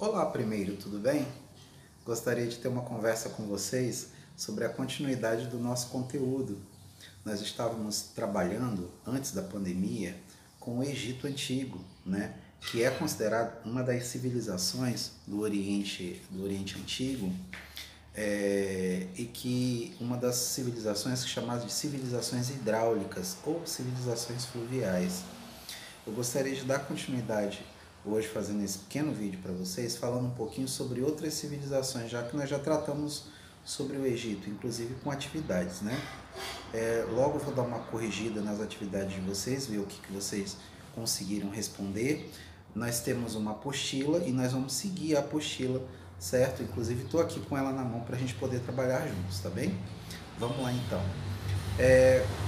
Olá, primeiro, tudo bem? Gostaria de ter uma conversa com vocês sobre a continuidade do nosso conteúdo. Nós estávamos trabalhando, antes da pandemia, com o Egito Antigo, né? Que é considerado uma das civilizações do Oriente Antigo, e que uma das civilizações chamadas de civilizações hidráulicas ou civilizações fluviais. Eu gostaria de dar continuidade hoje fazendo esse pequeno vídeo para vocês, falando um pouquinho sobre outras civilizações, já que nós já tratamos sobre o Egito, inclusive com atividades, né? Logo eu vou dar uma corrigida nas atividades de vocês, ver o que vocês conseguiram responder. Nós temos uma apostila e nós vamos seguir a apostila, certo? Inclusive estou aqui com ela na mão para a gente poder trabalhar juntos, tá bem? Vamos lá então.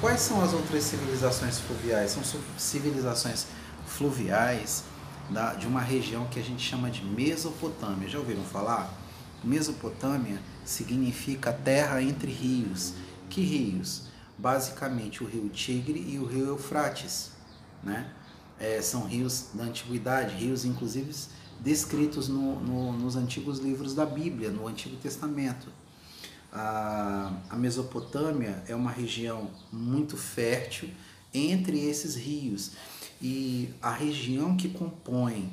Quais são as outras civilizações fluviais? São civilizações fluviais de uma região que a gente chama de Mesopotâmia. Já ouviram falar? Mesopotâmia significa terra entre rios. Que rios? Basicamente o rio Tigre e o rio Eufrates, né? São rios da antiguidade, rios inclusive descritos nos antigos livros da Bíblia, no Antigo Testamento. A Mesopotâmia é uma região muito fértil entre esses rios, e a região que compõe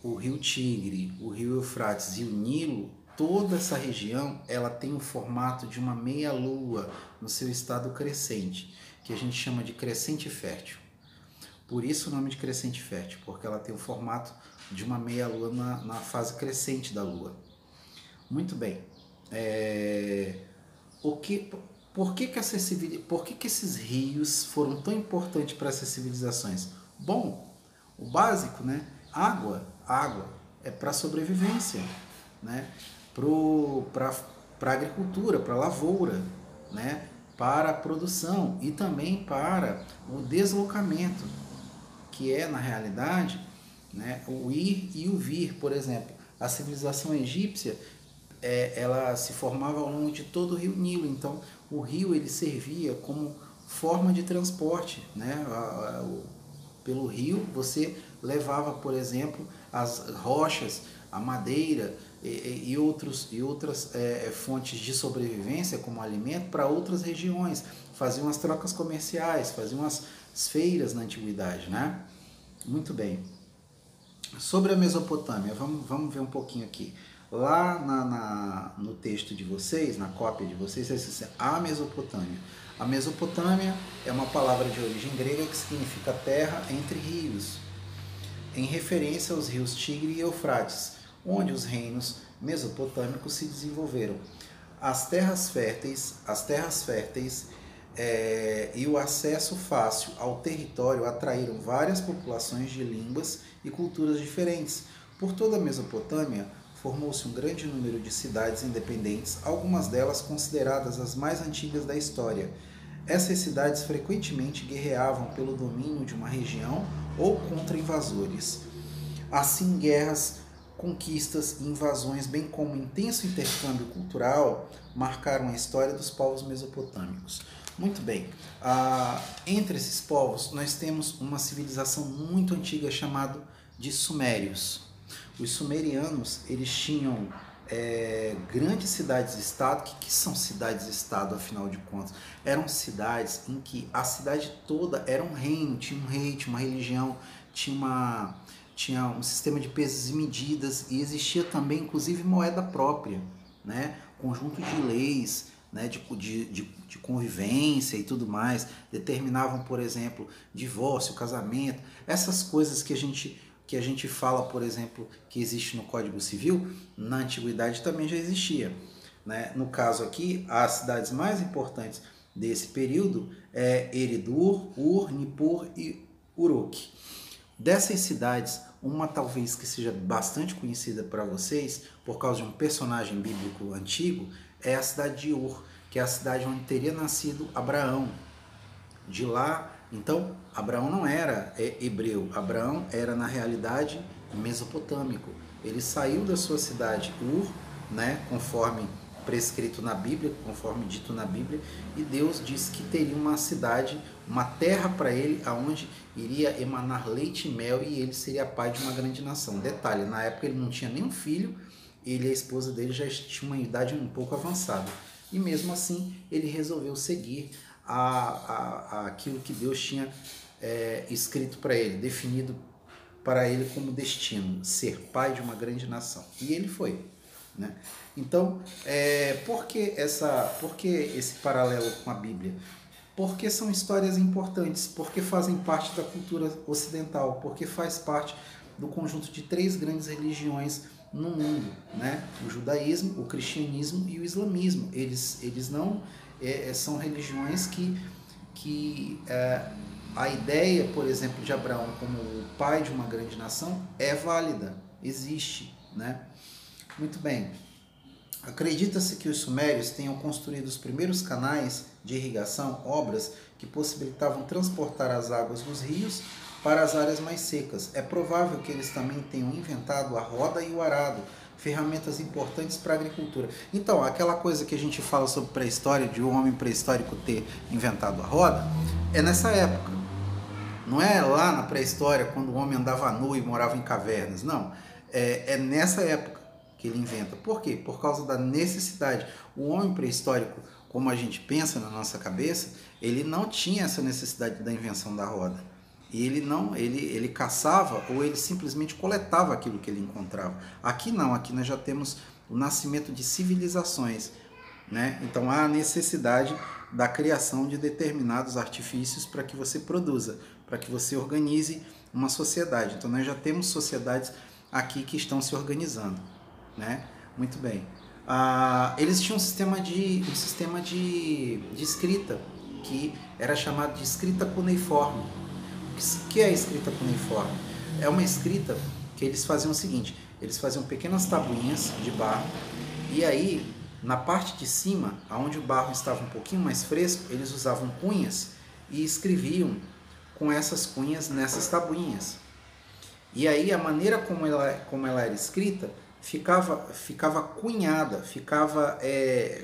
o rio Tigre, o rio Eufrates e o Nilo, toda essa região ela tem o formato de uma meia-lua no seu estado crescente, que a gente chama de crescente fértil. Por isso o nome de crescente fértil, porque ela tem o formato de uma meia-lua na fase crescente da lua. Muito bem. Por que esses rios foram tão importantes para essas civilizações? Bom, o básico, né? Água é para sobrevivência, né? Para agricultura, para lavoura, né? Para a produção e também para o deslocamento, que é na realidade, né, o ir e o vir. Por exemplo, a civilização egípcia ela se formava ao longo de todo o rio Nilo, então o rio ele servia como forma de transporte, né? Pelo rio você levava, por exemplo, as rochas, a madeira e outras fontes de sobrevivência como alimento para outras regiões, faziam as trocas comerciais, faziam as feiras na antiguidade, né? Muito bem. Sobre a Mesopotâmia, vamos ver um pouquinho aqui. Lá no texto de vocês, na cópia de vocês, diz assim, a Mesopotâmia. A Mesopotâmia é uma palavra de origem grega que significa terra entre rios, em referência aos rios Tigre e Eufrates, onde os reinos mesopotâmicos se desenvolveram. As terras férteis e o acesso fácil ao território atraíram várias populações de línguas e culturas diferentes. Por toda a Mesopotâmia, formou-se um grande número de cidades independentes, algumas delas consideradas as mais antigas da história. Essas cidades frequentemente guerreavam pelo domínio de uma região ou contra invasores. Assim, guerras, conquistas e invasões, bem como intenso intercâmbio cultural, marcaram a história dos povos mesopotâmicos. Muito bem, entre esses povos nós temos uma civilização muito antiga chamada de Sumérios. Os sumerianos, eles tinham grandes cidades-estado. O que são cidades-estado, afinal de contas? Eram cidades em que a cidade toda era um reino, tinha um rei, tinha uma religião, tinha um sistema de pesos e medidas, e existia também, inclusive, moeda própria, né? Conjunto de leis, né? de convivência e tudo mais, determinavam, por exemplo, divórcio, casamento, essas coisas que a gente fala, por exemplo, que existe no Código Civil, na Antiguidade também já existia, né? No caso aqui, as cidades mais importantes desse período é Eridur, Ur, Nippur e Uruk. Dessas cidades, uma talvez que seja bastante conhecida para vocês, por causa de um personagem bíblico antigo, é a cidade de Ur, que é a cidade onde teria nascido Abraão. De lá, então, Abraão não era hebreu, Abraão era na realidade mesopotâmico. Ele saiu da sua cidade Ur, né, conforme prescrito na Bíblia, conforme dito na Bíblia, e Deus disse que teria uma cidade, uma terra para ele, aonde iria emanar leite e mel, e ele seria pai de uma grande nação. Detalhe, na época ele não tinha nenhum filho, ele e a esposa dele já tinham uma idade um pouco avançada. E mesmo assim, ele resolveu seguir aquilo que Deus tinha escrito para ele, definido para ele como destino, ser pai de uma grande nação. E ele foi. Né? Então, por que esse paralelo com a Bíblia? Porque são histórias importantes, porque fazem parte da cultura ocidental, porque faz parte do conjunto de 3 grandes religiões no mundo, né? O judaísmo, o cristianismo e o islamismo. Eles não são religiões que a ideia, por exemplo, de Abraão como o pai de uma grande nação é válida, existe, né? Muito bem. Acredita-se que os sumérios tenham construído os primeiros canais de irrigação, obras que possibilitavam transportar as águas dos rios para as áreas mais secas. É provável que eles também tenham inventado a roda e o arado, ferramentas importantes para a agricultura. Então, aquela coisa que a gente fala sobre pré-história, de um homem pré-histórico ter inventado a roda, é nessa época. Não é lá na pré-história, quando o homem andava nu e morava em cavernas. Não, é nessa época que ele inventa. Por quê? Por causa da necessidade. O homem pré-histórico, como a gente pensa na nossa cabeça, ele não tinha essa necessidade da invenção da roda. E ele caçava ou ele simplesmente coletava aquilo que ele encontrava. Aqui não, aqui nós já temos o nascimento de civilizações, né? Então há a necessidade da criação de determinados artifícios para que você produza, para que você organize uma sociedade. Então nós já temos sociedades aqui que estão se organizando, né? Muito bem. Eles tinham um sistema de escrita que era chamado de escrita cuneiforme. O que é a escrita cuneiforme? É uma escrita que eles faziam o seguinte: eles faziam pequenas tabuinhas de barro e aí na parte de cima, onde o barro estava um pouquinho mais fresco, eles usavam cunhas e escreviam com essas cunhas nessas tabuinhas. E aí a maneira como ela era escrita ficava cunhada, ficava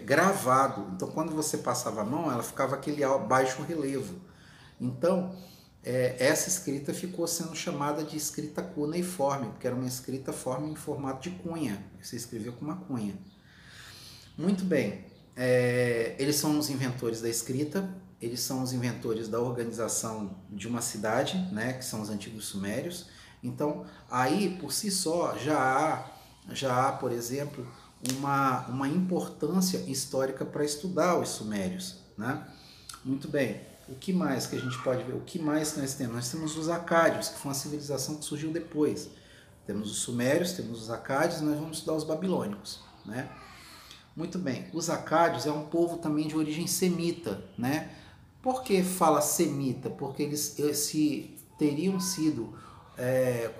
gravado. Então quando você passava a mão, ela ficava aquele baixo relevo. Então essa escrita ficou sendo chamada de escrita cuneiforme, porque era uma escrita forme em formato de cunha. Você escrevia com uma cunha. Muito bem. Eles são os inventores da escrita, eles são os inventores da organização de uma cidade, né, que são os antigos sumérios. Então, aí, por si só, já há, por exemplo, uma importância histórica para estudar os sumérios, né? Muito bem. O que mais que a gente pode ver? O que mais nós temos? Nós temos os acádios, que foi uma civilização que surgiu depois. Temos os sumérios, temos os acádios, e nós vamos estudar os babilônicos, né? Muito bem. Os acádios é um povo também de origem semita, né? Por que fala semita? Porque eles teriam sido,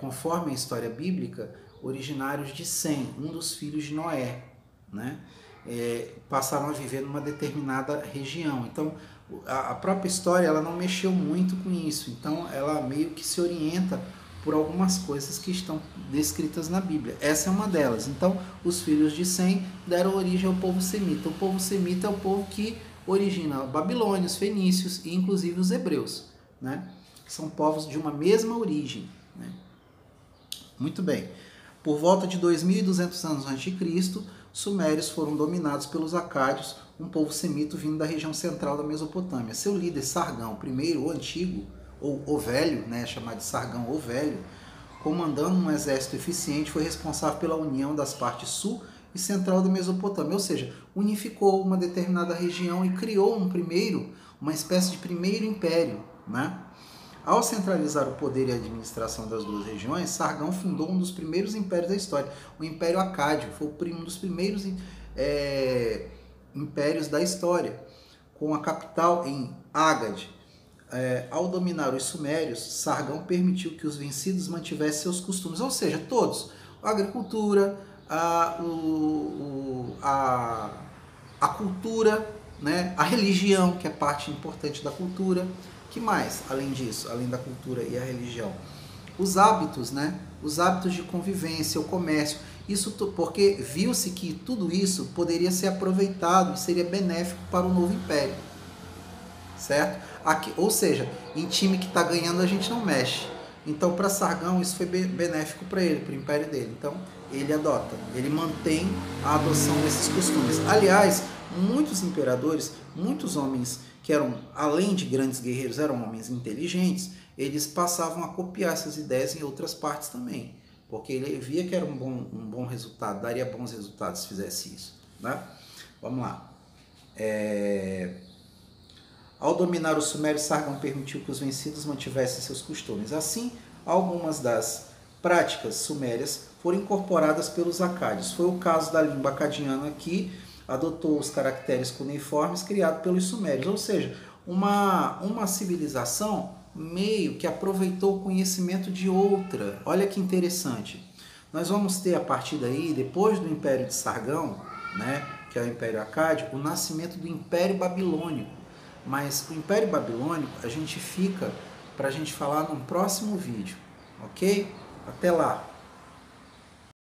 conforme a história bíblica, originários de Sem, um dos filhos de Noé, né? Passaram a viver numa determinada região. Então, a própria história ela não mexeu muito com isso. Então, ela meio que se orienta por algumas coisas que estão descritas na Bíblia. Essa é uma delas. Então, os filhos de Sem deram origem ao povo semita. O povo semita é o povo que origina babilônios, fenícios e inclusive os hebreus, né? São povos de uma mesma origem, né? Muito bem. Por volta de 2.200 anos a.C., sumérios foram dominados pelos acádios, um povo semita vindo da região central da Mesopotâmia. Seu líder, Sargão I, o Antigo, ou o Velho, né, chamado de Sargão o Velho, comandando um exército eficiente, foi responsável pela união das partes sul e central da Mesopotâmia, ou seja, unificou uma determinada região e criou uma espécie de primeiro império, né? Ao centralizar o poder e a administração das duas regiões, Sargão fundou um dos primeiros impérios da história, o Império Acádio. Foi um dos primeiros impérios da história, com a capital em Ágade. Ao dominar os sumérios, Sargão permitiu que os vencidos mantivessem seus costumes, ou seja, todos, a agricultura, a cultura, né? A religião, que é parte importante da cultura. Que mais, além disso, além da cultura e a religião? os hábitos, né? Os hábitos de convivência, o comércio. Isso porque viu-se que tudo isso poderia ser aproveitado e seria benéfico para o novo império, certo? Aqui, ou seja, em time que está ganhando a gente não mexe. Então, para Sargão, isso foi benéfico para ele, para o império dele. Então, ele adota, ele mantém a adoção desses costumes. Aliás, muitos imperadores, muitos homens que eram, além de grandes guerreiros, eram homens inteligentes, eles passavam a copiar essas ideias em outras partes também, porque ele via que era um bom resultado, daria bons resultados se fizesse isso, né? Vamos lá. Ao dominar os sumérios, Sargão permitiu que os vencidos mantivessem seus costumes. Assim, algumas das práticas sumérias foram incorporadas pelos acádios. Foi o caso da língua acadiana, que adotou os caracteres cuneiformes criados pelos sumérios, ou seja, uma civilização meio que aproveitou o conhecimento de outra. Olha que interessante. Nós vamos ter a partir daí, depois do Império de Sargão, né, que é o Império Acádio, o nascimento do Império Babilônico. Mas o Império Babilônico a gente fica para a gente falar num próximo vídeo, ok? Até lá!